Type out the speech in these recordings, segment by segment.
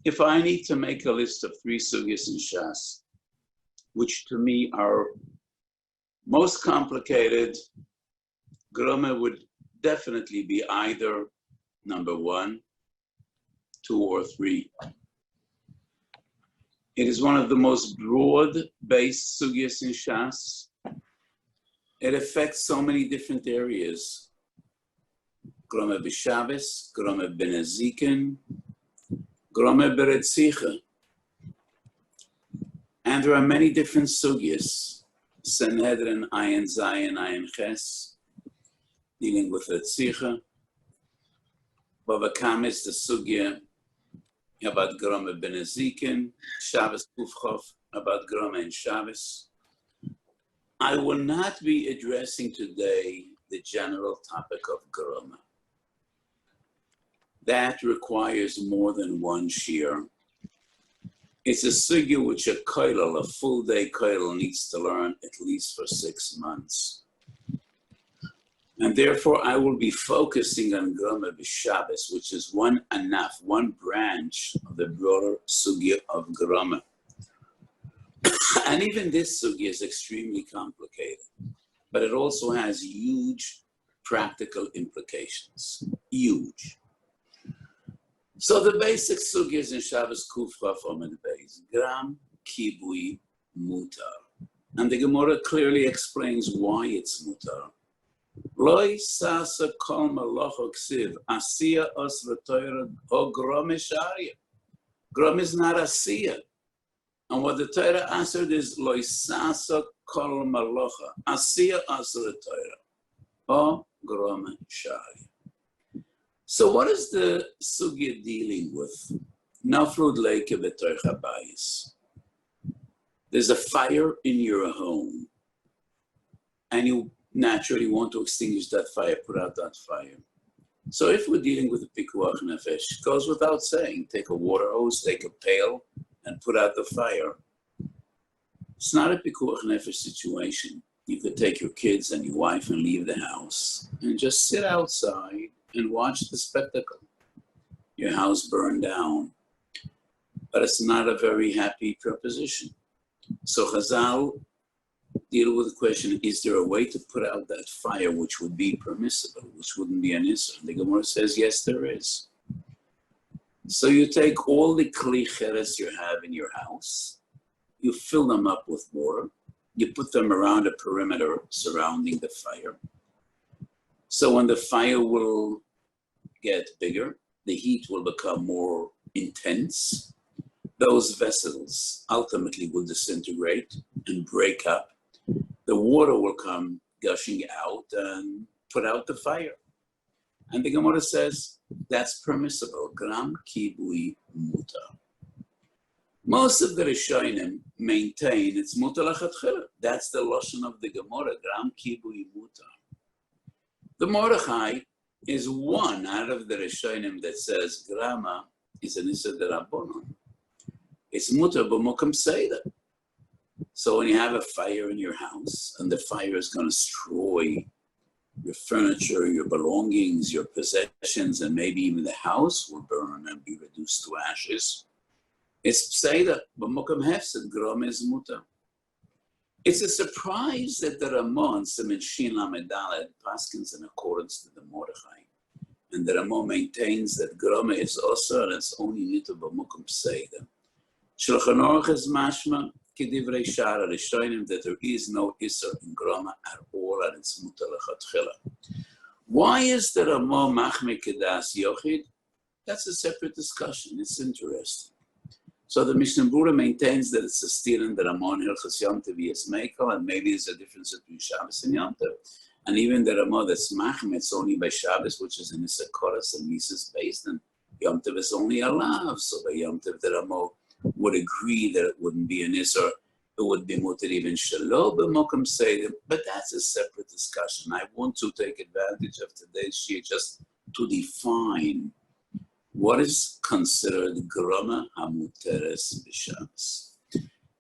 If I need to make a list of 3 sugyas in Shas, which to me are most complicated, Gromah would definitely be either number 1, 2, or 3. It is one of the most broad-based sugyas in Shas. It affects so many different areas. Gromah b'Shabbos, Gromah b'Nezikin, Gromah b'Retzicha. And there are many different sugyas. Sanhedrin, Ayin Zayin, Ayin Ches, dealing with Retzicha. Bava Kama is the sugya about Gromah b'Nezikin, Shabbos Kufchof, about Gromah and Shabbos. I will not be addressing today the general topic of Gromah. That requires more than one shiur. It's a sugya which a koilel, a full day koilel, needs to learn at least for 6 months. And therefore, I will be focusing on Gromah b'Shabbos, which is one anaf, one branch of the broader sugya of Gromah. And even this sugya is extremely complicated, but it also has huge practical implications. Huge. So the basic sugyas in Shabbos Kufchaf Omid Beis, Gram Kibui Mutar. And the Gemara clearly explains why it's mutar. Loi sasa kol malacha ksiv asiya os v'toira o Gromah sharia. Gromah is not asiya. And what the Torah answered is Loi sasa kol malacha asiya os v'toira o Gromah sharia. So what is the sugya dealing with? Nafrud leike b'toich habayis. There's a fire in your home, and you naturally want to extinguish that fire, put out that fire. So if we're dealing with a pikuach nefesh, it goes without saying, take a water hose, take a pail, and put out the fire. It's not a pikuach nefesh situation. You could take your kids and your wife and leave the house and just sit outside and watch the spectacle. Your house burned down. But it's not a very happy proposition. So Chazal deal with the question, is there a way to put out that fire which would be permissible, which wouldn't be an issur? And the Gemara says, yes, there is. So you take all the kli cheres you have in your house, you fill them up with water, you put them around a perimeter surrounding the fire. So when the fire will get bigger, the heat will become more intense. Those vessels ultimately will disintegrate and break up. The water will come gushing out and put out the fire. And the Gemara says that's permissible. Gram kibui mutar. Most of the Rishonim maintain it's mutar lachatchila. That's the lashon of the Gemara. Gram kibui mutar. The Mordechai is one out of the Rishonim that says Grama is an issur d'Rabbanan. It's mutar b'mokum seida. So when you have a fire in your house and the fire is going to destroy your furniture, your belongings, your possessions, and maybe even the house will burn and be reduced to ashes, it's seida b'mokum hefsed. Gromah is mutar. It's a surprise that the Ramon, Siman Shin Lamed Daled, paskins in accordance to the Mordechai. And the Ramon maintains that Gromah is also, and it's only mutar b'mokum seida. Shulchan Aruch is mashma k'divrei shara rishonim that there is no issur in Gromah at all, and it's mutar lechatchila. Why is the Ramon machmir kedas yochid? That's a separate discussion. It's interesting. So the Mishnah Berurah maintains that it's a steer in the Ramon Hilchos Yom Tov Yis Meikel, and maybe there's a difference between Shabbos and Yom Tov. And even the Ramon that's machmir, it's only by Shabbos, which is in Issa Koros and Mises based, and Yom Tov is only a lav. So by Yom Tov, the Ramon would agree that it wouldn't be an issur, it would be mutar even shelo b'mokum seida, but that's a separate discussion. I want to take advantage of today's shiur just to define what is considered Gromah hamuteres b'Shabbos.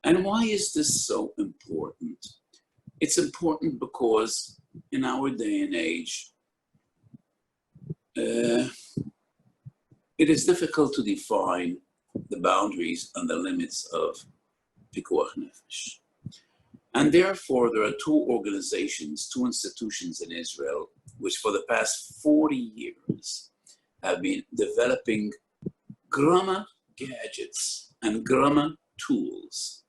And why is this so important? It's important because in our day and age, it is difficult to define the boundaries and the limits of Pikuach Nefesh. And therefore, there are two organizations, two institutions in Israel, which for the past 40 years have been developing Gromma gadgets and Gromma tools.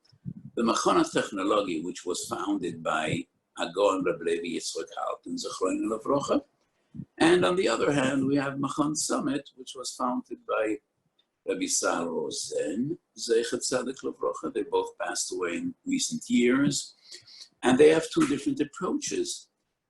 The Machana Technology, which was founded by Agon Reb Levi Yitzchak Halpin, Zechroinu Levrocha. And on the other hand, we have Machan Summit, which was founded by Rabbi Sal Rosen, Zeichet Tzaddik Levrocha. They both passed away in recent years. And they have two different approaches,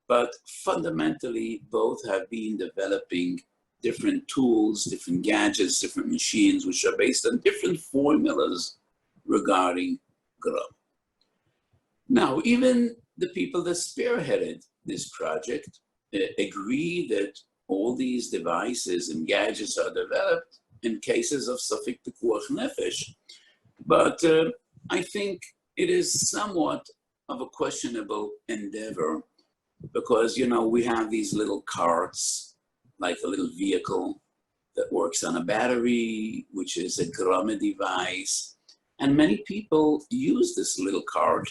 but fundamentally both have been developing different tools, different gadgets, different machines, which are based on different formulas regarding Gromma. Now, even the people that spearheaded this project agree that all these devices and gadgets are developed in cases of Safek Pikuach Nefesh. But I think it is somewhat of a questionable endeavor because, you know, we have these little carts, like a little vehicle that works on a battery, which is a Gromma device. And many people use this little cart,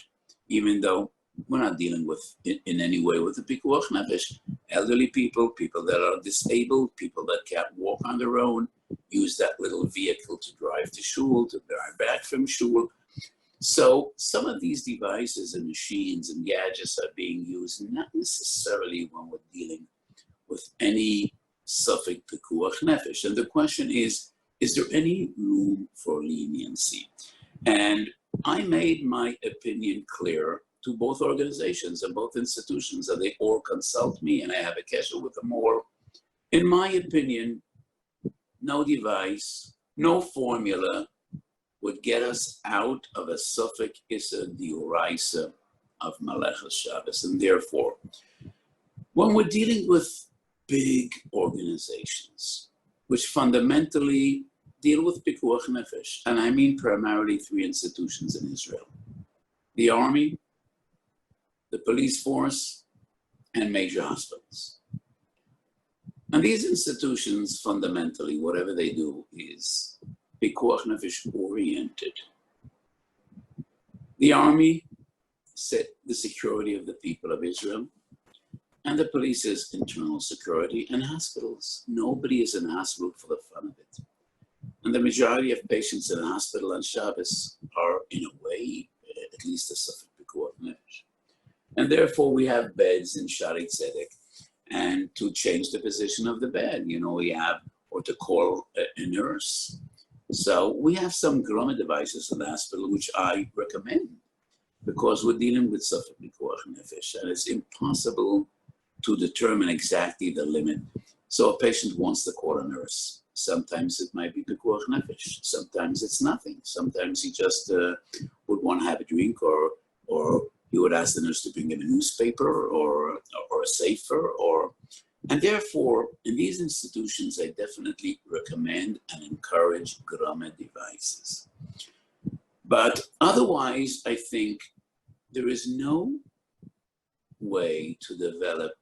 even though we're not dealing with, in any way, with the Pikuach Nefesh. Elderly people, people that are disabled, people that can't walk on their own, use that little vehicle to drive to shul, to drive back from shul. So some of these devices and machines and gadgets are being used not necessarily when we're dealing with any Safek Pikuach Nefesh. And the question is there any room for leniency? And I made my opinion clear to both organizations and both institutions, and they all consult me, and I have a kesher with them all. In my opinion, no device, no formula would get us out of a Safek Issa Dioraisa of Melachah Shabbos. And therefore, when we're dealing with big organizations, which fundamentally deal with Pikuach Nefesh, and I mean primarily three institutions in Israel: the army, the police force, and major hospitals. And these institutions, fundamentally, whatever they do is Pikuach Nefesh oriented. The army set the security of the people of Israel, and the police is internal security, and hospitals. Nobody is in a hospital for the fun of it. And the majority of patients in a hospital on Shabbos are, in a way, at least a Safek Pikuach Nefesh. And therefore, we have beds in Shari Tzedek, and to change the position of the bed, you know, we have, or to call a nurse. So we have some Gromma devices in the hospital, which I recommend, because we're dealing with Safek Pikuach Nefesh, and it's impossible to determine exactly the limit. So a patient wants to call a nurse. Sometimes it might be Pikuach Nefesh. Sometimes it's nothing. Sometimes he just would want to have a drink, or he would ask the nurse to bring him a newspaper or a sefer, and therefore, in these institutions, I definitely recommend and encourage Gromma devices. But otherwise, I think there is no way to develop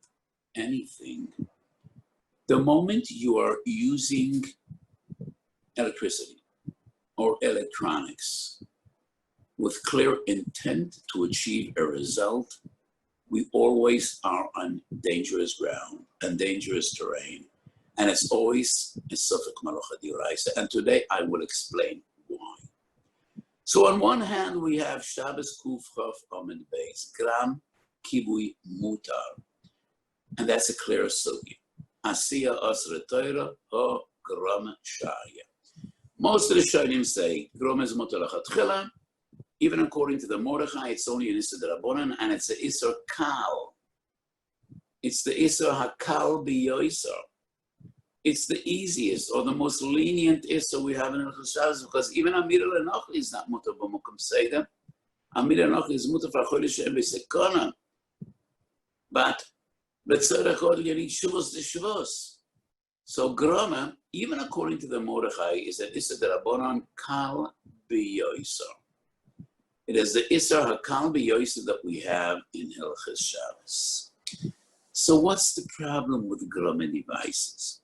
anything. The moment you are using electricity or electronics with clear intent to achieve a result, we always are on dangerous ground and dangerous terrain. And it's always a Safek Melachah D'Oraisa. And today I will explain why. So on one hand, we have Shabbos Kuf Chaf Amid Beis, Gram Kibui Mutar. And that's a clear sugya. Asiya Asra Torah or Gromma Shaya. Most of the Shayim say Gromma is Mutar Lachatchila. Even according to the Mordechai, it's only an Issa D'Rabbanan, and it's the Issa Kal. It's the Issa Hakal B'Yoisar. It's the easiest or the most lenient Issa we have in Hilchos Shabbos, because even Amir L'Nochli is not Mutar B'Mokum Seder. Amir L'Nochli is Mutar F'Achodesh She'en B'Sekona. But B'Tzorech Od you need Shuvos D'Shuvos. So Gromma, even according to the Mordechai, is an Issa D'Rabbanan Kal B'Yoisar. It is the Isser HaKal B'Yoisar that we have in Hilchos Shabbos. So what's the problem with Gromma devices?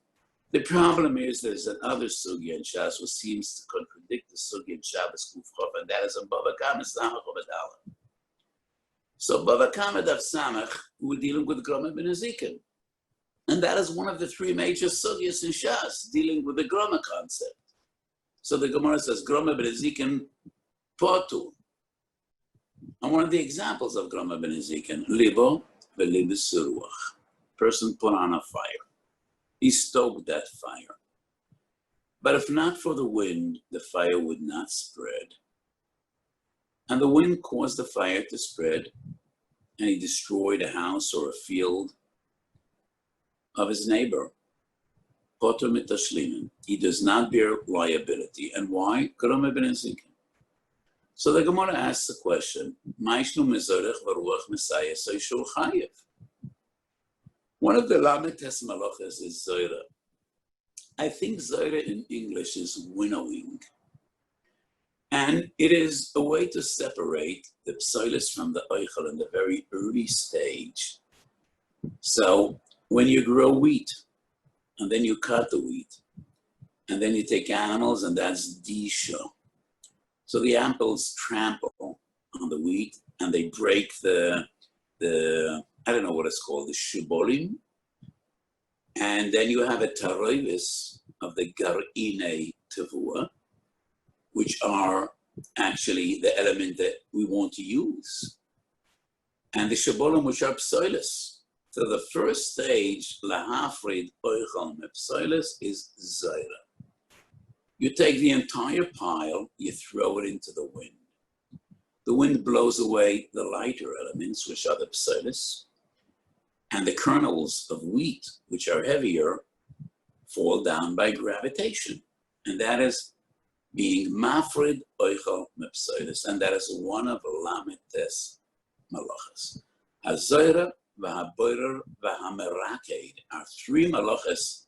The problem is there's another sugya in Shas which seems to contradict the sugya in Shabbos Kuf Chof, and that is in Bava Kama Samach Obadala. So Bava Kama Daf Samach, we're dealing with Gromah ben Ezikin. And that is one of the three major sugyas in Shas, dealing with the Gromah concept. So the Gemara says, Gromah ben Ezikin Potu. And one of the examples of Gromah ben Ezikin, Libo ve'libis ruach. Person put on a fire. He stoked that fire. But if not for the wind, the fire would not spread. And the wind caused the fire to spread, and he destroyed a house or a field of his neighbor. Poter mitashlimin. He does not bear liability. And why? Gromah ben Ezikin. So the Gemara asks the question, Ma'ishnu mezorech v'ruach mesayeh soishul chayev. One of the Lametes Malachas is Zoira. I think Zoira in English is winnowing. And it is a way to separate the psoilus from the oichel in the very early stage. So when you grow wheat, and then you cut the wheat, and then you take animals, and that's disha. So the animals trample on the wheat, and they break the I don't know what it's called, the shibolim. And then you have a taroivis of the gar'inei tevua, which are actually the element that we want to use. And the shibolim, which are psoilus. So the first stage, lahafrid oichal mepsoilus, is zaira. You take the entire pile, you throw it into the wind. The wind blows away the lighter elements, which are the psoilus, and the kernels of wheat, which are heavier, fall down by gravitation. And that is being mafrid oichal mepsoilus, and that is one of Lametes Malachas. Hazoira, v'haboirer, v'hameraked are three malachas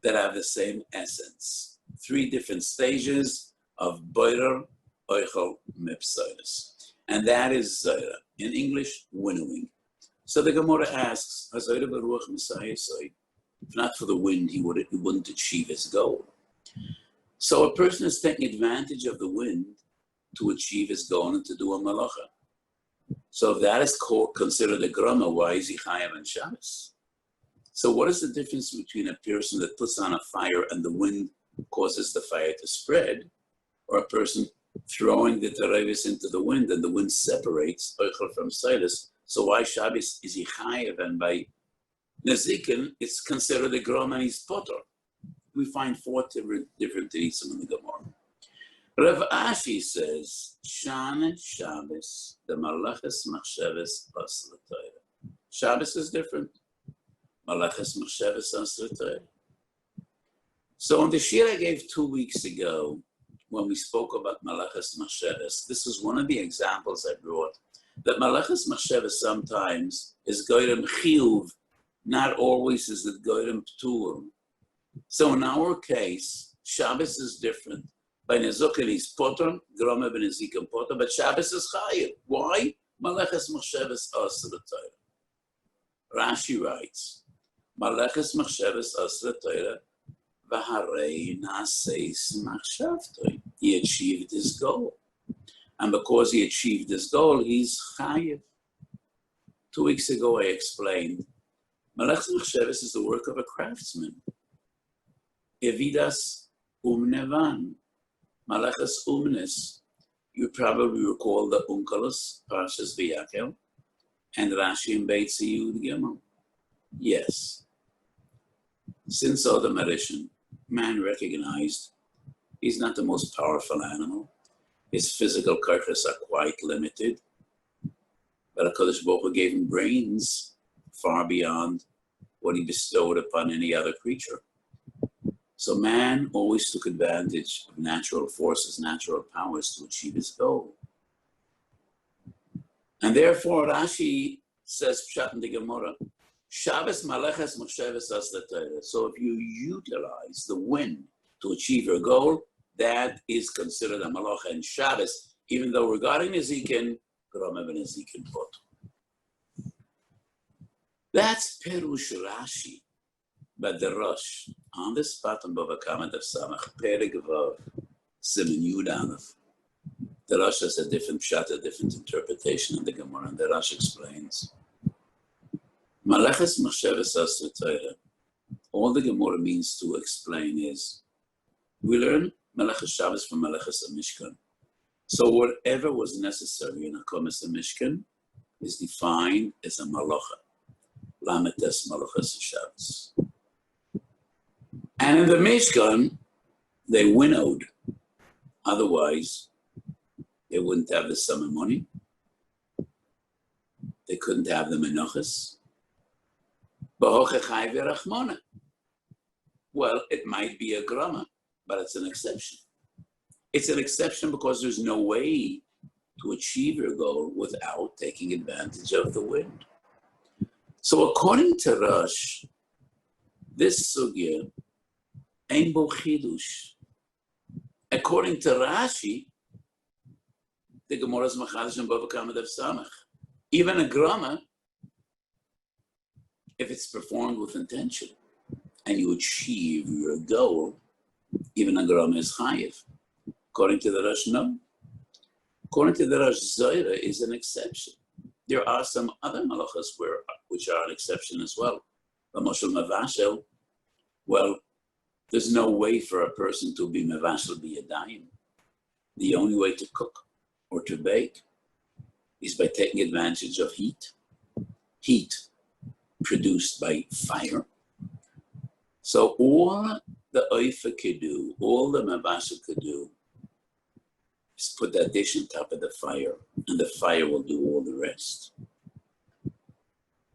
that have the same essence. Three different stages of boirer, oichal, mepsoilus. And that is Zoira. In English, winnowing. So the Gemara asks, Hazoira b'ruach Messiah say, if not for the wind, he wouldn't achieve his goal. So a person is taking advantage of the wind to achieve his goal and to do a malacha. So if that is considered a grama, why is he chayav on Shabbos? So what is the difference between a person that puts on a fire and the wind causes the fire to spread, or a person throwing the terevis into the wind and the wind separates oichel from silas? So why Shabbos is he chayav, and by Nezikin it's considered a grama and he's potter? We find four different teresim in the Gemara. Rav Ashi says, Shana Shabbos, the Malachas Machshavas Asr Torah. Shabbos is different. Malachas Machshavas Asr Torah. So on the Shiur I gave 2 weeks ago, when we spoke about Malachas Machshavas, this is one of the examples I brought, that Malachas Machshavas sometimes is Goyrem Chiyuv, not always is it Goyrem Ptur. So in our case, Shabbos is different. By Nezukin is Potter, Gromah ben Ezikin Potter, but Shabbos is Chayiv. Why? Malachas Machshavas Asr Torah. Rashi writes, Malachas Machshavas Asr Torah, v'harei naseis machshavtoi. He achieved his goal. And because he achieved his goal, he's Chayiv. 2 weeks ago I explained, Malachas Machshavas is the work of a craftsman. Evidas umnevan. Malachas Umnes, you probably recall the Unkelos, Parshas V'Yakel, and Rashi and Beit Yud Gimel. Yes. Since Adam Harishon, man recognized he's not the most powerful animal. His physical characters are quite limited. But HaKadosh Baruch Hu gave him brains far beyond what he bestowed upon any other creature. So man always took advantage of natural forces, natural powers to achieve his goal. And therefore Rashi says, Pshat in the Gemara, Shabbos Malachas Machshavas Asr Torah. So if you utilize the wind to achieve your goal, that is considered a malacha in Shabbos, even though regarding Ezikin, Gromah ben Ezikin Potter. That's Perush Rashi. But the Rosh, on the spot on Bava Kama Daf Samach, Perek Vav, Siman Yud Aleph, the Rosh has a different pshat, a different interpretation in the Gemara, and the Rosh explains. Malachas Machshavas Asr Torah, all the Gemara means to explain is, we learn Melachas Shabbos from Melachas Mishkan. So whatever was necessary in Hakomas Mishkan is defined as a Malacha. Lametes Malachas Shabbos. And in the Mishkan, they winnowed. Otherwise, they wouldn't have the summer money. They couldn't have the Menachas. Well, it might be a Grama, but it's an exception. It's an exception because there's no way to achieve your goal without taking advantage of the wind. So according to Rosh, this sugya ein bo chidush. According to Rashi, the Gemara is machadish and Bava Kama Daf Samach. Even a grama, if it's performed with intention and you achieve your goal, even a grama is chayiv. According to the Rosh, no. According to the Rosh, Zohar is an exception. There are some other malachas which are an exception as well. The Moshel Mavashel, well, there's no way for a person to be Mavashel b'yadayim. The only way to cook or to bake is by taking advantage of heat. Heat produced by fire. So all the oifa could do, all the Mavashel could do, is put that dish on top of the fire, and the fire will do all the rest.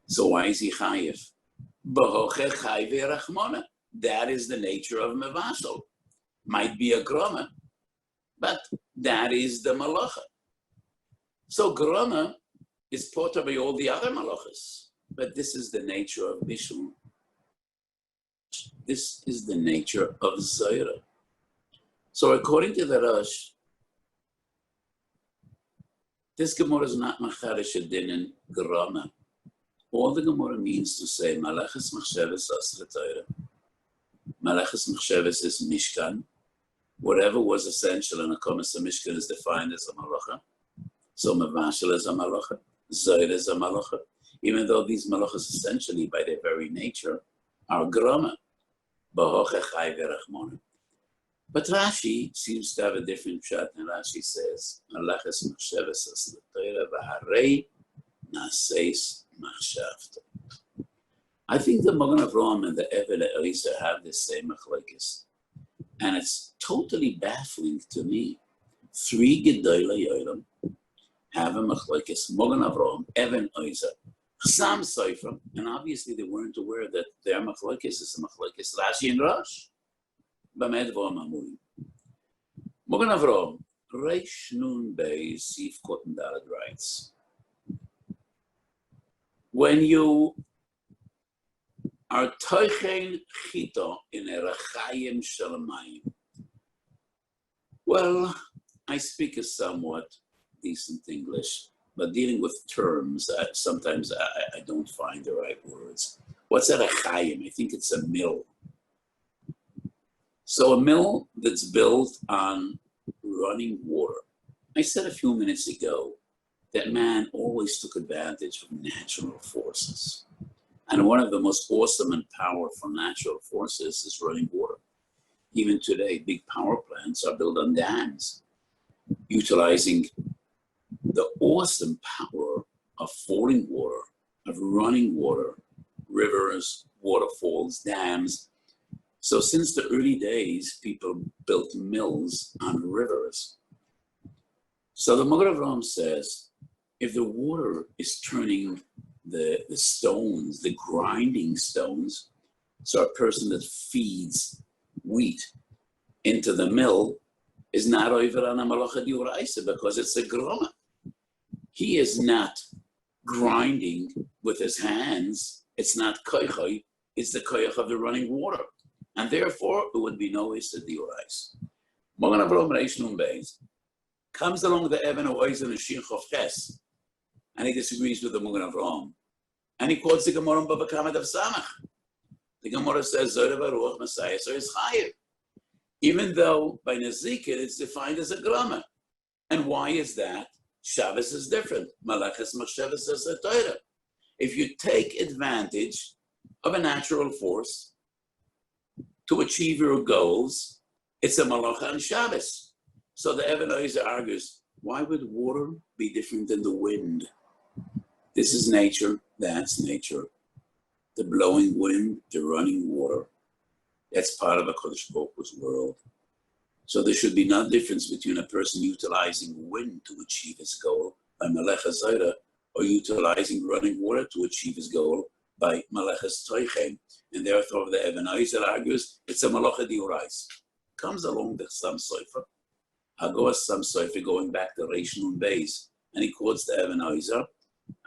So why is he chayiv? That is the nature of mevashel. Might be a grama, but that is the malacha. So grama is portrayed by all the other malachas, but this is the nature of bishul. This is the nature of zaira. So according to the Rosh, this Gemara is not machadish adin in grama. All the Gemara means to say malachas machshavas asra Torah. Malachas machshavas is mishkan. Whatever was essential in a komas mishkan is defined as a malacha. So mavashel is a malacha. Zohar is a malacha. Even though these malachas essentially by their very nature are grama. But Rashi seems to have a different shot, and Rashi says, Malachas machshavas asra Torah v'harei naseis machshavta. I think the Magen Avraham and the Eved Elisa have the same machlokes, and it's totally baffling to me. Three Gedolei Olam have a machlokes: Magen Avraham, Even Elisa, Chassam Sofer, and obviously they weren't aware that their machlokes is a machlokes Rashi and Rosh. B'med v'amamurim. Magen Avraham, Reish Nun Beis Sif Kotten Daled writes, when you are toichen chita in a rachayim shalamayim. Well, I speak a somewhat decent English, but dealing with terms, sometimes I don't find the right words. What's a rachayim? I think it's a mill. So a mill that's built on running water. I said a few minutes ago that man always took advantage of natural forces. And one of the most awesome and powerful natural forces is running water. Even today, big power plants are built on dams, utilizing the awesome power of falling water, of running water, rivers, waterfalls, dams. So since the early days, people built mills on rivers. So the Magen Avraham says, if the water is turning the stones, the grinding stones, so a person that feeds wheat into the mill is not over on a malacha d'oraisa because it's a grama. He is not grinding with his hands. It's not koichai, it's the koich of the running water. And therefore, it would be no issa d'oraisa. Magen Avraham Reish Nun Beis comes along the Even Oiz and the Shir Chof Ches, and he disagrees with the Magen Avraham. And he quotes the Gemara in Bava Kama Daf Samach. The Gemara says, Zohar Baruch Messiah is higher. Even though by Nezikin it's defined as a grama. And why is that? Shabbos is different. Malachas Machshavas is a Torah. If you take advantage of a natural force to achieve your goals, it's a Malachah on Shabbos. So the Even Oizer argues, why would water be different than the wind? This is nature, that's nature. The blowing wind, the running water, that's part of a Kodesh Baruch Hu's world. So there should be no difference between a person utilizing wind to achieve his goal by Melachah Zohar, or utilizing running water to achieve his goal by Malachas Toichem. And therefore the Even Oizer argues it's a Malacha Diurais. Comes along the Sam Sofer, Hagos Sam Sofer going back to Reish Nun Beis, and he quotes the Even Oizer,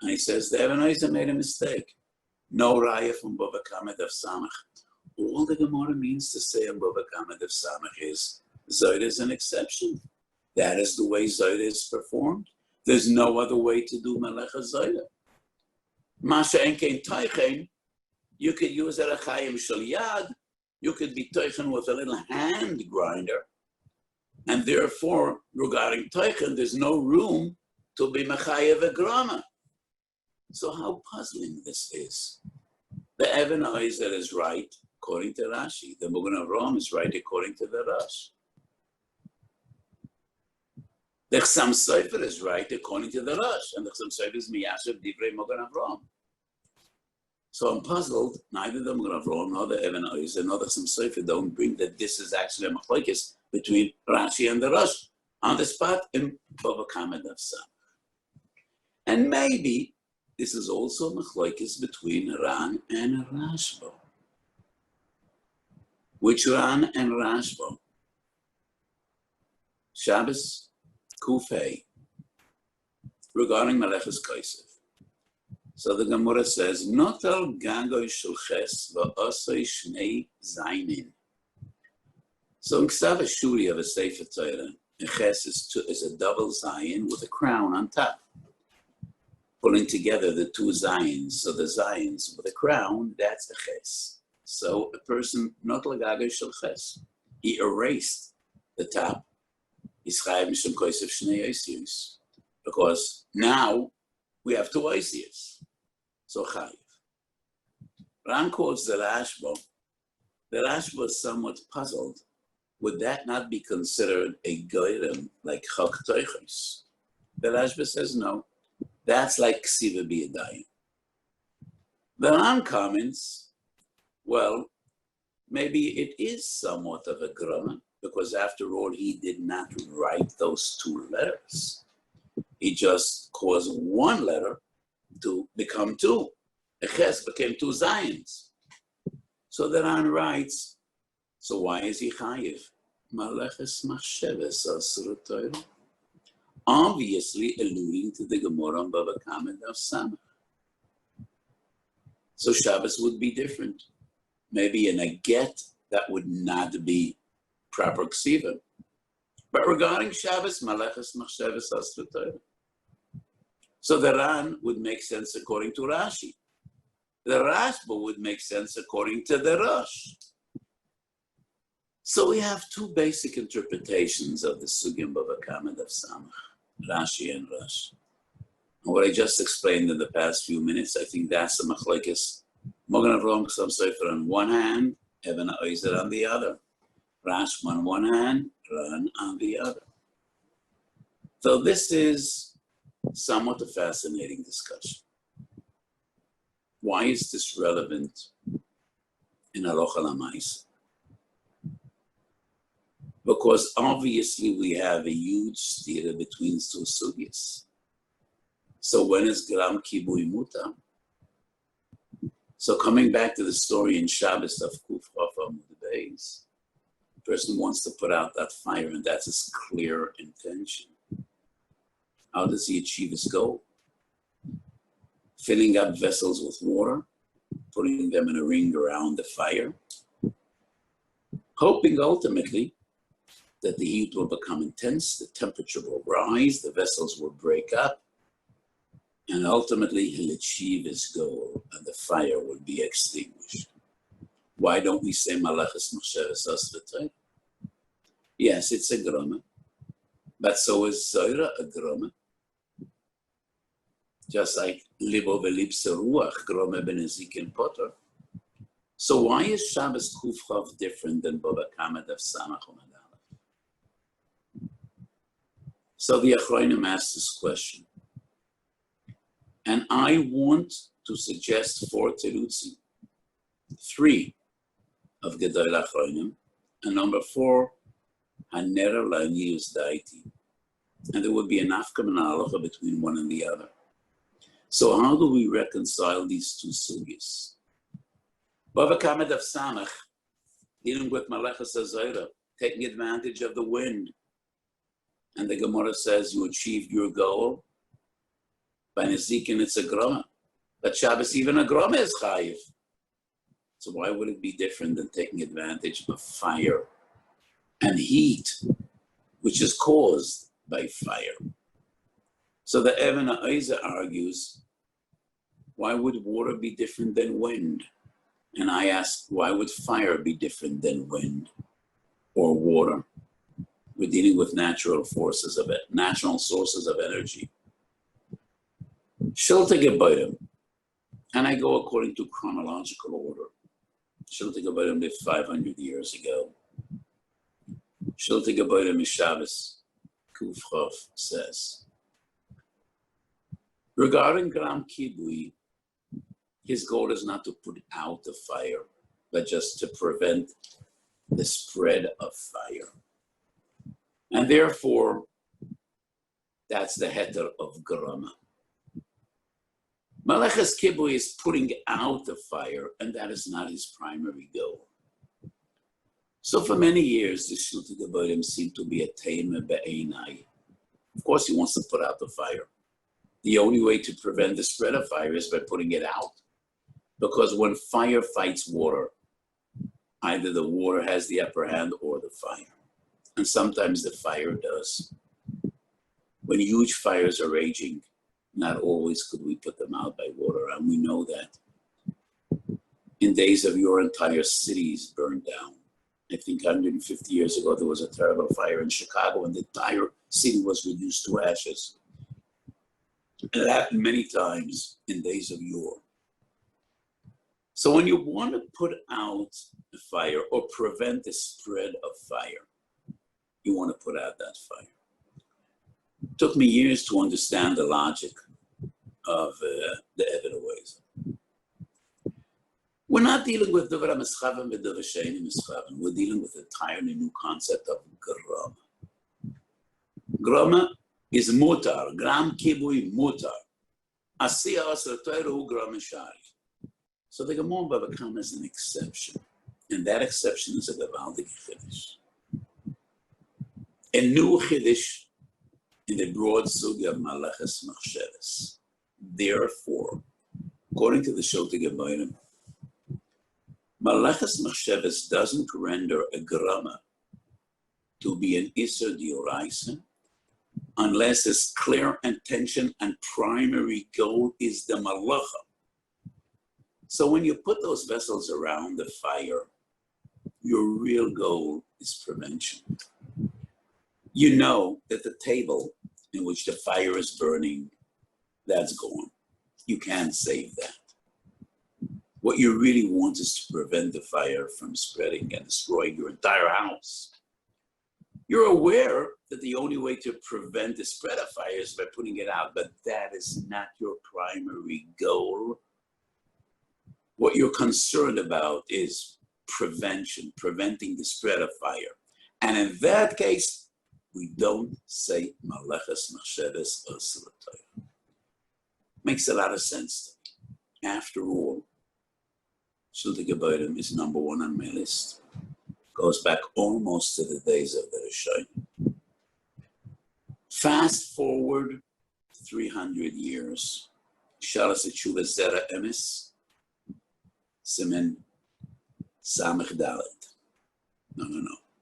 and he says the Even Oizer made a mistake. No raya from Bava Kama Daf Samach. All the Gemara means to say in Bava Kama Daf Samach is Zohar is an exception. That is the way Zohar is performed. There's no other way to do Melachah Zohar. Masha Enkein Teichen, you could use a Chayim Shel Yad, you could be Teichen with a little hand grinder, and therefore, regarding Teichen, there's no room to be Mechayev a Grama. So how puzzling this is. The Even Oizer is right according to Rashi. The Magen Avraham is right according to the Rosh. The Chassam Sofer is right according to the Rosh, and the Chassam Sofer is Miyashav Divrei Magen Avraham. So I'm puzzled, neither the Magen Avraham nor the Even Oizer nor the Chassam Sofer don't bring that this is actually a machlokes between Rashi and the Rosh on the spot in Bava Kama Daf Samach. And maybe this is also a machlokes between Ran and Rashba. Which Ran and Rashba? Shabbos Kufei, regarding Melechus Kaisef. So the Gemara says, Notal Gagoy Shulches va'asoi Shnei Zainin. So in Ksav Shuri of a Sefer Torah, a ches is a double Zayin with a crown on top, pulling together the two Zayins. So the Zayins with a crown, that's a ches. So a person, Notal Gagoy Shulches, he erased the top. Because now we have two Oisias. So Chayiv. Ran quotes the Rashba. The Rashba is somewhat puzzled. Would that not be considered a goyrem like Chok Toichos? The Rashba says no. That's like Ksiva B'Yadayim. The Ran comments, well, maybe it is somewhat of a grama, because after all, he did not write those two letters. He just caused one letter to become two. A ches became two Zayins. So the Ran writes, so why is he chayiv? Malachas machsheves asur Torah. Obviously alluding to the Gemara on Bava Kama Daf Samach. So Shabbos would be different. Maybe in a get, that would not be proper ksiva. But regarding Shabbos, Malachas Machshavas Asur Torah. So the Ran would make sense according to Rashi. The Rashba would make sense according to the Rosh. So we have two basic interpretations of the Sugim Bava Kama Daf Samach, Rashi and Rosh. And what I just explained in the past few minutes, I think that's a machlokes. Magen Avraham Chassam Sofer on one hand, Even Oizer on the other. Rash on one hand, Ran on the other. So this is somewhat a fascinating discussion. Why is this relevant in Halacha L'Maaseh? Because obviously we have a huge stira between two sugyas. So when is Gram Kibui Muta? So coming back to the story in Shabbos of Kuf Rafa Mudabeis, the person wants to put out that fire, and that's his clear intention. How does he achieve his goal? Filling up vessels with water, putting them in a ring around the fire, hoping ultimately that the heat will become intense, the temperature will rise, the vessels will break up, and ultimately he'll achieve his goal and the fire will be extinguished. Why don't we say Malachas Machshavas Asvatay? Yes, it's a gromah, but so is Zoira a gromah. Just like Libo Velipsa Ruach, gromah benezikin potter. So why is Shabbos Kufchav different than Bava Kama Daf Samach Umad Aleph? So the Achronim asked this question. And I want to suggest 4 Terutzi, 3 of Gedol Achronim, and number 4, Hanera La'anius Daiti. And there would be an Afkam and Halacha between one and the other. So how do we reconcile these 2 sugis? Bava Kama Daf Samach, dealing with Malachas HaZoira, taking advantage of the wind. And the Gemara says you achieved your goal. By Nezikin, it's a gromah. But Shabbos, even a gromah is chayiv. So why would it be different than taking advantage of fire and heat, which is caused by fire? So the Even HaOzer argues, why would water be different than wind? And I ask, why would fire be different than wind or water? We're dealing with natural forces of it, natural sources of energy. Shilte Gebodim, and I go according to chronological order. Shilte Gebodim lived 500 years ago. Shilte Gebodim is Shabbos Kufchav says. Regarding Gram Kibui, his goal is not to put out the fire, but just to prevent the spread of fire. And therefore, that's the heter of Grama. Malachas Kibui is putting out the fire, and that is not his primary goal. So for many years, the Shilte Gebodim seemed to be a Teime Be'einai. Of course, he wants to put out the fire. The only way to prevent the spread of fire is by putting it out. Because when fire fights water, either the water has the upper hand or the fire. And sometimes the fire does. When huge fires are raging, not always could we put them out by water, and we know that. In days of your entire cities burned down. I think 150 years ago, there was a terrible fire in Chicago, and the entire city was reduced to ashes. And it happened many times in days of yore. So when you want to put out the fire or prevent the spread of fire, you want to put out that fire. It took me years to understand the logic of the Even HaOzer. We're not dealing with Dovra Mischaven and Dovra Sheini Mischaven. We're dealing with an entirely new concept of Grama. Grama is mutar, gram kibui mutar. Asiya asar toiru grama shari. So the Gemara Bava Kama is an exception. And that exception is a Gavaldik Chiddush. A new Chiddush in the broad sugi of Malachas Machshavas. Therefore, according to the Shilte Gebodim, Malachas Machshavas doesn't render a grama to be an Isser Dioraisa unless its clear intention and primary goal is the Malacha. So when you put those vessels around the fire, your real goal is prevention. You know that the table in which the fire is burning, that's gone. You can't save that. What you really want is to prevent the fire from spreading and destroying your entire house. You're aware that the only way to prevent the spread of fire is by putting it out, but that is not your primary goal. What you're concerned about is prevention, preventing the spread of fire. And in that case, we don't say Malachas Machshavas Asratayah. Makes a lot of sense to me. After all, Shilte Gebodim is number 1 on my list. Goes back almost to the days of the Rishonim. Fast forward 300 years. Shalas Tshuva Zera Emes, Simen Samech Dalet. No,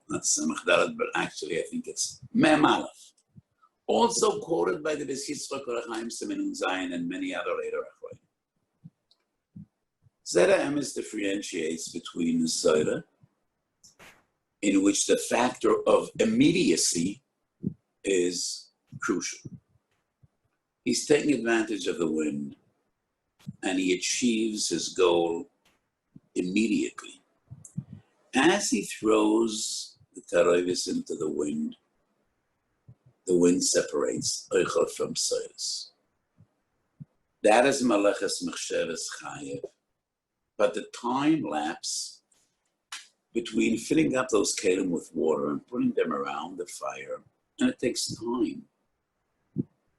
not Samech Dalet, but actually I think it's Mem Aleph. Also quoted by the Beis Yitzchak Orachaim, Simen Zayin, and many other later Achronim. Zera Emes differentiates between Zera, in which the factor of immediacy is crucial. He's taking advantage of the wind, and he achieves his goal immediately. As he throws the taroivis into the wind separates Eichel from Soyos. That is Malachas Machshavas Chayev. But the time lapse between filling up those kelim with water and putting them around the fire, and it takes time.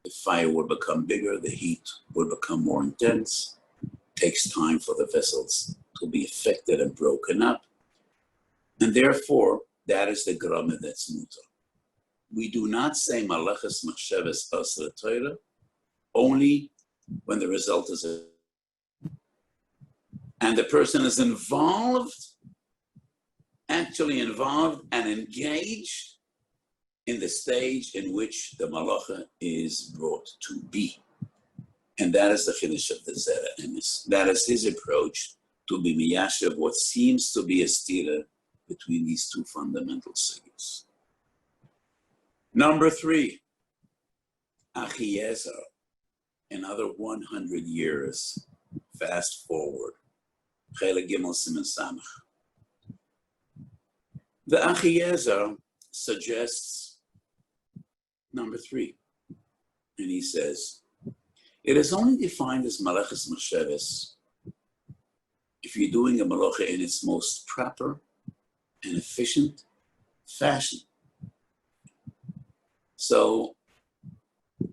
The fire will become bigger, the heat will become more intense. It takes time for the vessels to be affected and broken up. And therefore, that is the Gromah that's mutar. We do not say Malachas Machshavas Asra Torah only when the result is and the person is actually involved and engaged in the stage in which the Melachah is brought to be. And that is the finish of the Zera Emes. That is his approach to be miyashav what seems to be a stira between these two fundamental sigas. Number 3, Achiezer. Another 100 years, fast forward. Chele Gimel Siman Samach. The Achiezer suggests number 3, and he says, it is only defined as Malachas Machshavas if you're doing a Malacha in its most proper and efficient fashion. So,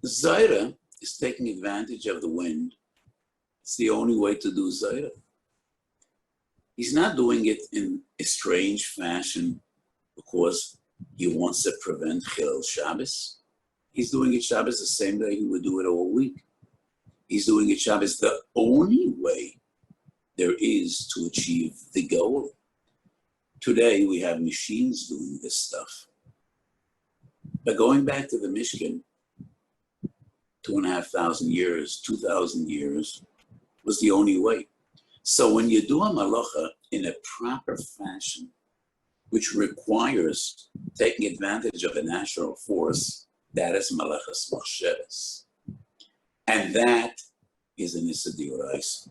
Zaira is taking advantage of the wind. It's the only way to do Zaira. He's not doing it in a strange fashion because he wants to prevent Chilul Shabbos. He's doing it Shabbos the same day he would do it all week. He's doing it Shabbos the only way there is to achieve the goal. Today we have machines doing this stuff. But going back to the Mishkan, 2,500 years, 2,000 years was the only way. So when you do a malacha in a proper fashion, which requires taking advantage of a natural force, that is malachas machshavas. And that is an issa d'oraisa.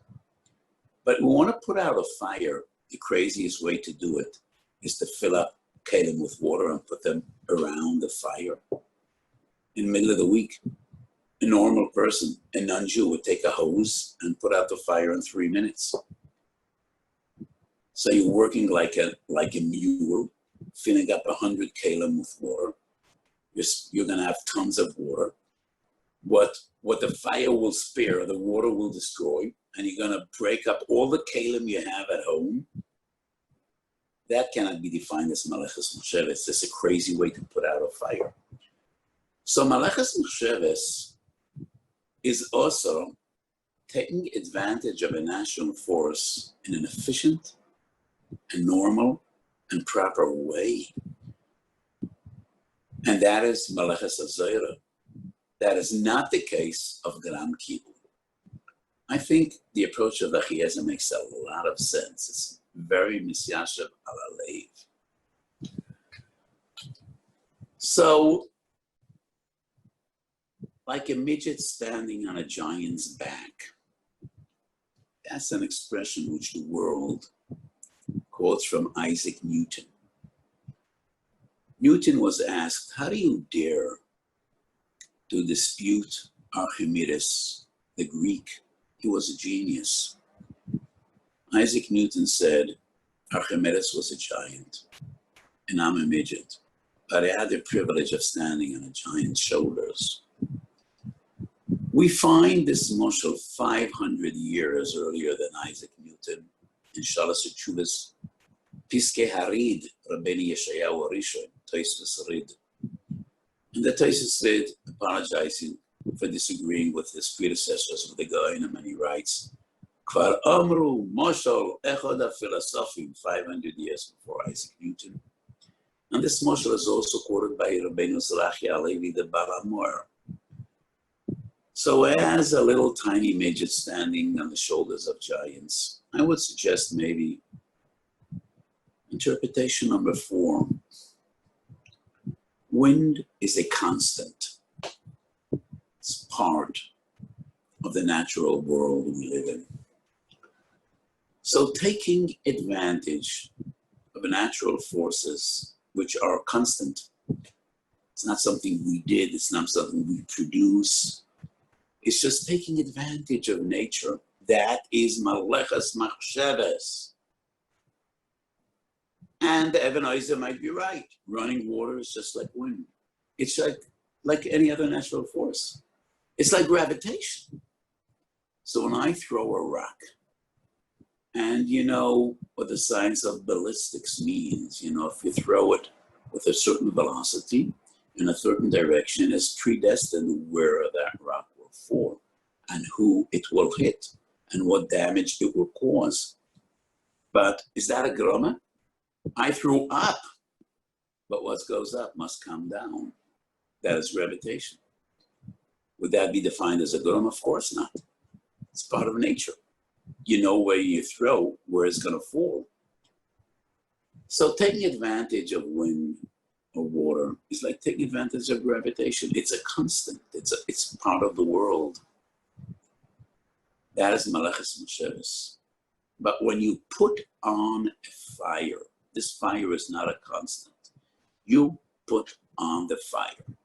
But we want to put out a fire. The craziest way to do it is to fill up kelim with water and put them around the fire. In the middle of the week, a normal person, a non-Jew, would take a hose and put out the fire in 3 minutes. So you're working like a mule, filling up 100 kelim with water. You're going to have tons of water. What the fire will spare, the water will destroy, and you're going to break up all the kelim you have at home. That cannot be defined as malachas machshavas. It's a crazy way to put out a fire. So malachas machshavas is also taking advantage of a national force in an efficient and normal and proper way. And that is malachas hazayra. That is not the case of Gram Kibbutz. I think the approach of the Achiezer makes a lot of sense. It's very misyashav al aleiv. So, like a midget standing on a giant's back, that's an expression which the world quotes from Isaac Newton. Newton was asked, how do you dare to dispute Archimedes, the Greek? He was a genius. Isaac Newton said, Archimedes was a giant, and I'm a midget, but I had the privilege of standing on a giant's shoulders. We find this moshel 500 years earlier than Isaac Newton in Shalosh Tshuvas, Piskei Harid, Rabbeinu Yeshayahu Rishon, Tosfos Rid. And the Tosfos Rid, apologizing for disagreeing with his predecessors of the Gaonim, and he writes, Kvar Amru Moshel Echad HaPhilosofim, 500 years before Isaac Newton. And this moshel is also quoted by Rabbeinu Zerachi Alevi, the Baal HaMor. So as a little tiny midget standing on the shoulders of giants, I would suggest maybe interpretation number 4. Wind is a constant. It's part of the natural world we live in. So taking advantage of natural forces which are constant, it's not something we did, it's not something we produce, it's just taking advantage of nature. That is Melachah's machshavas. And the Ebenezer might be right. Running water is just like wind. It's like any other natural force. It's like gravitation. So when I throw a rock, and you know what the science of ballistics means, you know, if you throw it with a certain velocity in a certain direction, it's predestined where that rock will fall and who it will hit and what damage it will cause. But is that a gromma? I threw up, but what goes up must come down. That is gravitation. Would that be defined as a gromma? Of course not. It's part of nature. You know where you throw, where it's going to fall. So taking advantage of wind or water is like taking advantage of gravitation. It's a constant. It's part of the world. That is Melachah's machshavas. But when you put on a fire, this fire is not a constant. You put on the fire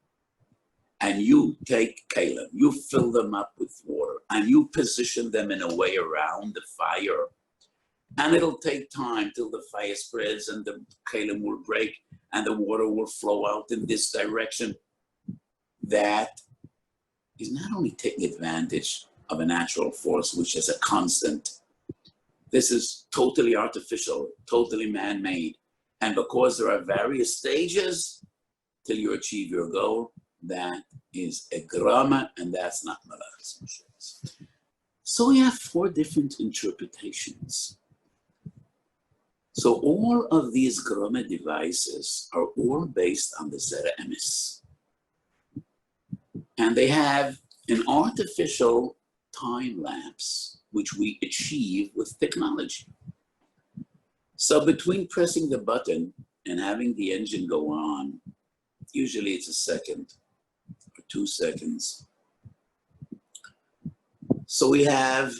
and you take kalim, you fill them up with water and you position them in a way around the fire, and it'll take time till the fire spreads and the kalim will break and the water will flow out in this direction. That is not only taking advantage of a natural force, which is a constant. This is totally artificial, totally man-made. And because there are various stages till you achieve your goal, that is a gromma, and that's not Melachah's machshavas. So we have 4 different interpretations. So all of these gromma devices are all based on the Zera Emes. And they have an artificial time lapse, which we achieve with technology. So between pressing the button and having the engine go on, usually it's a second or 2 seconds. So we have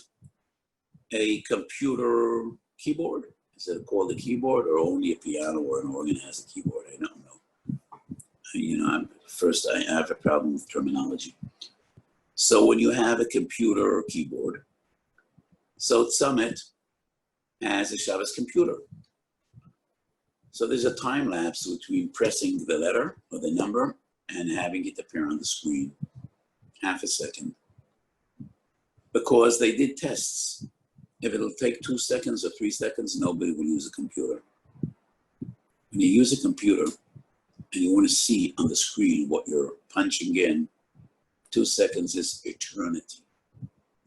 a computer keyboard. Is it called a keyboard, or only a piano or an organ has a keyboard? I don't know. You know, I have a problem with terminology. So when you have a computer or keyboard, so Summit has a Shabbos computer. So there's a time lapse between pressing the letter or the number and having it appear on the screen, half a second. Because they did tests. If it'll take 2 seconds or 3 seconds, nobody will use a computer. When you use a computer and you want to see on the screen what you're punching in, 2 seconds is eternity.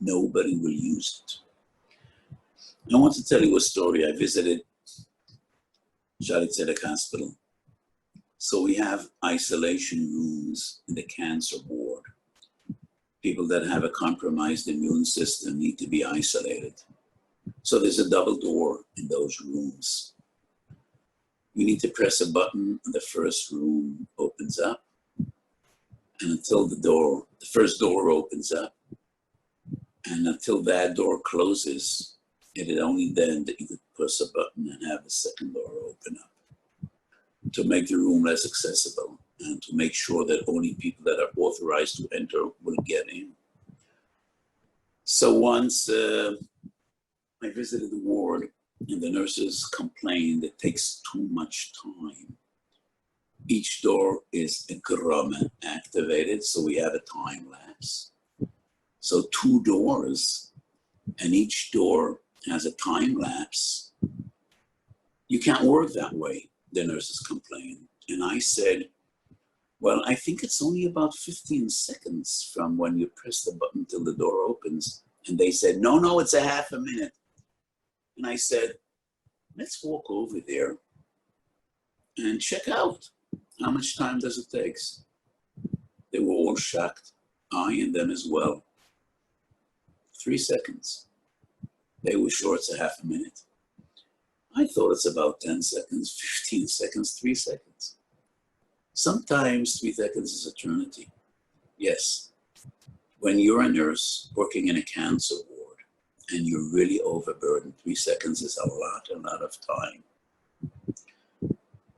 Nobody will use it. I want to tell you a story. I visited Shlit Hospital. So we have isolation rooms in the cancer ward. People that have a compromised immune system need to be isolated. So there's a double door in those rooms. You need to press a button and the first room opens up. And until the first door opens up, and until that door closes, it is only then that you could press a button and have the second door open up to make the room less accessible and to make sure that only people that are authorized to enter will get in. So once I visited the ward and the nurses complained it takes too much time. Each door is a gromma activated, so we have a time lapse. So 2 doors, and each door has a time lapse. You can't work that way, the nurses complained. And I said, well, I think it's only about 15 seconds from when you press the button till the door opens. And they said, no, it's a half a minute. And I said, let's walk over there and check out how much time does it take. They were all shocked. I and them as well. 3 seconds. They were sure it's a half a minute. I thought it's about 10 seconds, 15 seconds, 3 seconds. Sometimes 3 seconds is eternity. Yes. When you're a nurse working in a cancer ward and you're really overburdened, 3 seconds is a lot of time.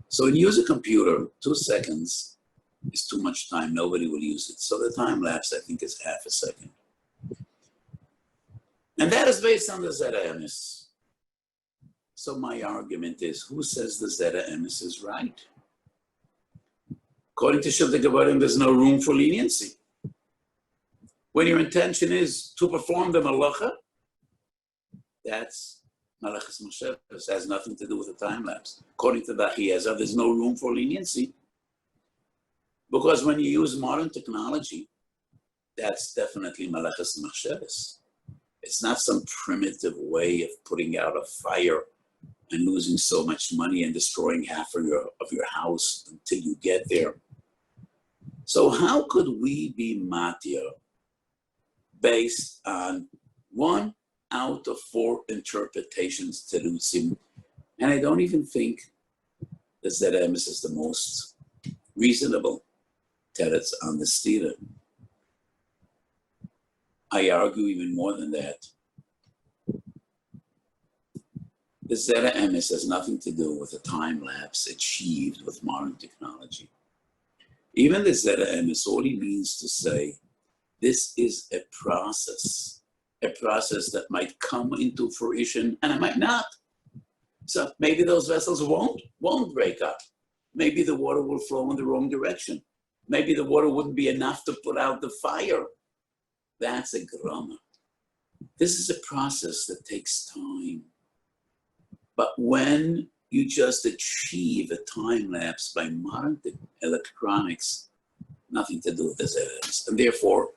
So when you use a computer, 2 seconds is too much time. Nobody will use it. So the time lapse, I think, is half a second. And that is based on the Zeta Emes. So my argument is, who says the Zeta Emes is right? According to Shlit Gevarim, there's no room for leniency. When your intention is to perform the Melachah, that's Malachas Moshe. It has nothing to do with the time lapse. According to the Achiezer, there's no room for leniency. Because when you use modern technology, that's definitely Malachas Moshe. It's not some primitive way of putting out a fire and losing so much money and destroying half of your house until you get there. So how could we be matir based on 1 out of 4 interpretations terutzim? And I don't even think the Zeta Emes is the most reasonable teretz on the stira. I argue even more than that. The Zeta Emes has nothing to do with the time lapse achieved with modern technology. Even the Zeta Emes, all he means to say, this is a process that might come into fruition and it might not. So maybe those vessels won't break up. Maybe the water will flow in the wrong direction. Maybe the water wouldn't be enough to put out the fire. That's a gromma. This is a process that takes time. But when you just achieve a time lapse by modern electronics, nothing to do with the Zeta Emes. And therefore,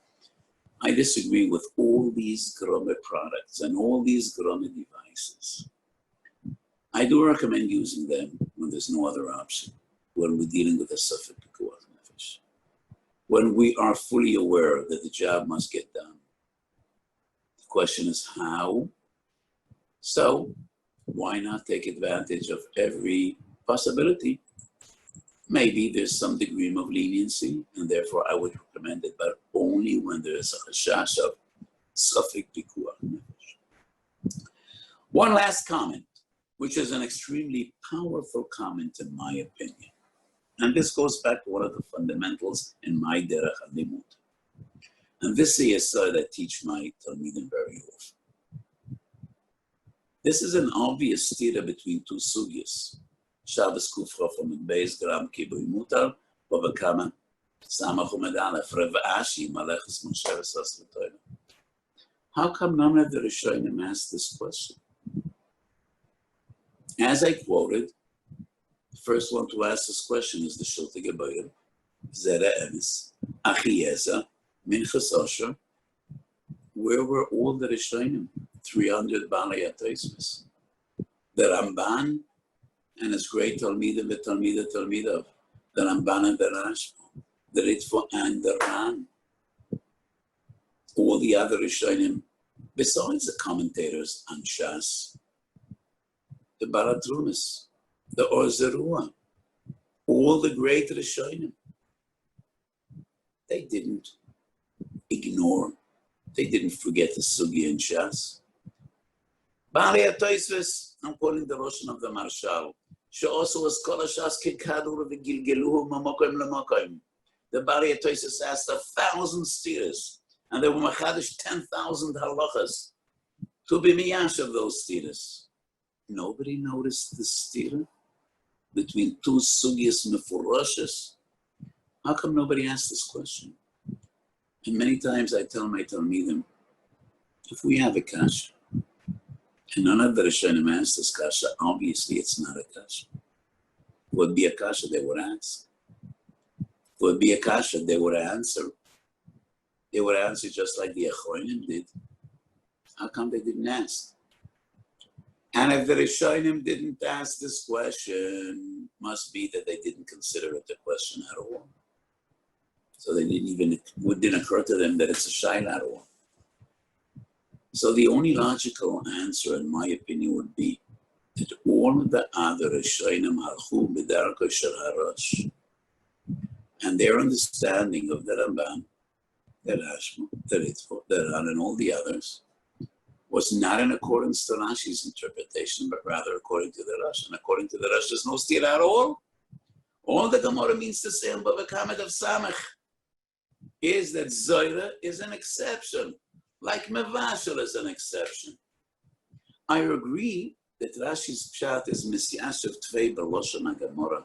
I disagree with all these gromma products and all these gromma devices. I do recommend using them when there's no other option, when we're dealing with a safek pikuach nefesh, when we are fully aware that the job must get done. The question is how? So why not take advantage of every possibility? Maybe there's some degree of leniency, and therefore I would recommend it, but only when there is a chashash of safek pikuach nefesh. One last comment, which is an extremely powerful comment in my opinion. And this goes back to one of the fundamentals in my derech halimud. And this is a that I teach my talmidim very often. This is an obvious stira between 2 sugyas. Shabbos kufra from beis gram kibui mutar, v'vakama samach umed alef Rav Ashi malachas Moshe v'sas l'toyna. How come none of the Rishonim asked this question? As I quoted, the first one to ask this question is the Shlit Gevarim, Zeta Emes, Achiezer, Minchas Osher. Where were all the Rishonim? 300 Balei HaTosfos. The Ramban and his great Talmidim, the Talmidav, the Ramban and the Rashba, the Ritva and the Ran. All the other Rishonim, besides the commentators on Shas, the Baratrumis, the Or Zerua, all the great Rishonim, they didn't ignore, they didn't forget the Sugi and Shas. Balei HaTosfos, I'm quoting the Rosh of the Marshal, she also was called a Shas Kikadur of the Gilgeluhu Mamokim Lamakim. The Balei HaTosfos asked 1,000 steers, and there were Machadish 10,000 halachas to be miyash of those steers. Nobody noticed the stira between 2 sugyas mefuroshes. How come nobody asked this question? And many times I tell my talmidim, if we have a kasha, and none of the Rishonim asked this kasha, obviously it's not a kasha. If it would be a kasha, they would ask. If it would be a kasha, they would answer. They would answer just like the Achronim did. How come they didn't ask? And if the Rishonim didn't ask this question, must be that they didn't consider it a question at all. So it didn't occur to them that it's a shaila at all. So the only logical answer, in my opinion, would be that all of the other Rishonim halchu b'darko shel harash, and their understanding of the Ramban, the Rashba, the Ritva, the Ran, and all the others was not in accordance to Rashi's interpretation, but rather according to the Rash. And according to the Rash, there's no stira at all. All the Gemara means to say in Bava Kama of Samech is that Zoyra is an exception, like Mevashel is an exception. I agree that Rashi's pshat is Misyashev Tvei B'Loshen HaGemara.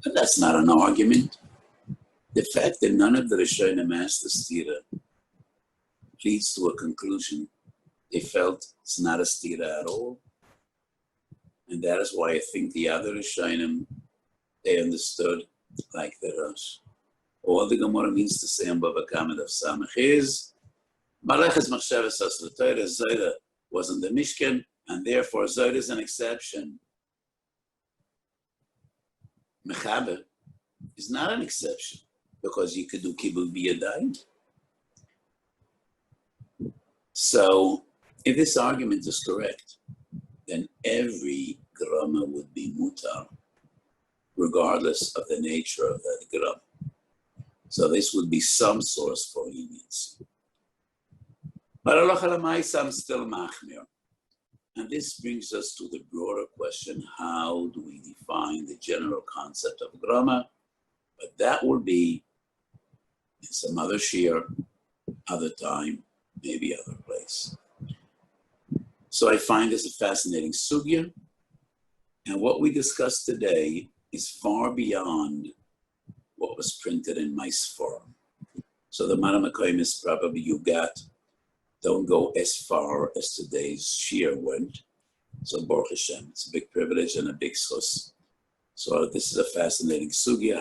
But that's not an argument. The fact that none of the Rishonim asked the stira leads to a conclusion. They felt it's not a stira at all. And that is why I think the other Rishonim, they understood like the Rosh. All the Gemara means to say in Bava Kama of Samech is Melachah's Machshavas Aslatayra, Zayda wasn't the Mishkan, and therefore Zayda is an exception. Mechaber is not an exception, because you could do Kibbul B'Yadayim. So, if this argument is correct, then every Grama would be mutar, regardless of the nature of that Grama. So this would be some source for leniency. But Allah I'm still machmir. And this brings us to the broader question, how do we define the general concept of Grama? But that will be in some other shiur, other time, maybe other place. So I find this a fascinating sugya, and what we discussed today is far beyond what was printed in my forum. So the Manamakoim is probably you got, don't go as far as today's shiur went. So Baruch Hashem, it's a big privilege and a big schus. So this is a fascinating sugya,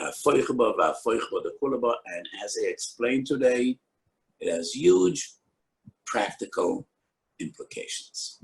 and as I explained today, it has huge practical implications.